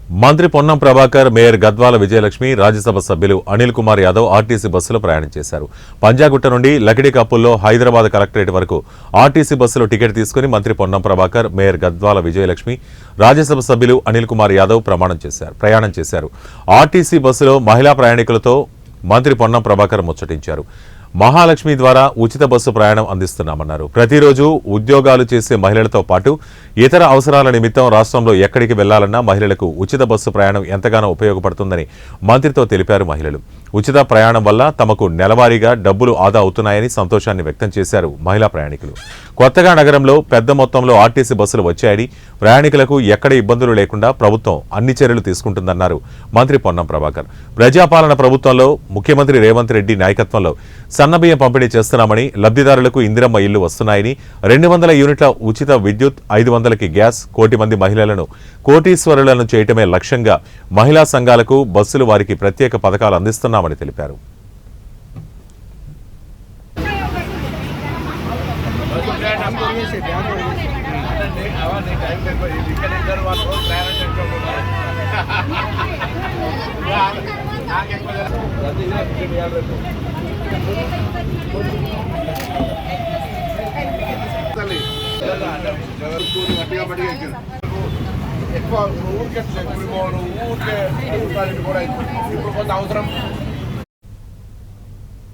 మంత్రి పొన్నం ప్రభాకర్, మేయర్ గద్వాల విజయలక్ష్మి, రాజ్యసభ సభ్యులు అనిల్ కుమార్ యాదవ్ ఆర్టీసీ బస్సులో ప్రయాణం చేశారు. పంజాగుట్ట నుండి లకిడి కప్పుల్లో హైదరాబాద్ కలెక్టరేట్ వరకు ఆర్టీసీ బస్సులో టికెట్ తీసుకుని మంత్రి పొన్నం ప్రభాకర్, మేయర్ గద్వాల విజయలక్ష్మి, రాజ్యసభ సభ్యులు అనిల్ కుమార్ యాదవ్ ప్రయాణం చేశారు. ఆర్టీసీ బస్సులో మహిళా ప్రయాణికులతో మంత్రి పొన్నం ప్రభాకర్ ముచ్చటించారు. మహాలక్ష్మి ద్వారా ఉచిత బస్సు ప్రయాణం అందిస్తున్నామన్నారు. ప్రతిరోజు ఉద్యోగాలు చేసే మహిళలతో పాటు ఇతర అవసరాల నిమిత్తం రాష్ట్రంలో ఎక్కడికి వెళ్లాలన్నా మహిళలకు ఉచిత బస్సు ప్రయాణం ఎంతగానో ఉపయోగపడుతుందని మంత్రితో తెలిపారు. మహిళలు ఉచిత ప్రయాణం వల్ల తమకు నెలవారీగా డబ్బులు ఆదా అవుతున్నాయని సంతోషాన్ని వ్యక్తం చేశారు మహిళా ప్రయాణికులు. కొత్తగా నగరంలో పెద్ద మొత్తంలో ఆర్టీసీ బస్సులు వచ్చాయని, ప్రయాణికులకు ఎక్కడ ఇబ్బందులు లేకుండా ప్రభుత్వం అన్ని చర్యలు తీసుకుంటుందన్నారు మంత్రి పొన్నం ప్రభాకర్. ప్రజాపాలన ప్రభుత్వంలో ముఖ్యమంత్రి రేవంత్ రెడ్డి నాయకత్వంలో సన్నబియ్యం పంపిణీ చేస్తున్నామని, లబ్ధిదారులకు ఇందిరమ్మ ఇళ్లు వస్తున్నాయని, 200 యూనిట్ల ఉచిత విద్యుత్, 500కి గ్యాస్, కోటి మంది మహిళలను కోటీశ్వరులను చేయటమే లక్ష్యంగా మహిళా సంఘాలకు బస్సులు వారికి ప్రత్యేక పథకాలు అందిస్తున్నామని తెలిపారు. ఎక్కువ ఊరికే ఊరికే కూడా ఇప్పుడు కొంత అవసరం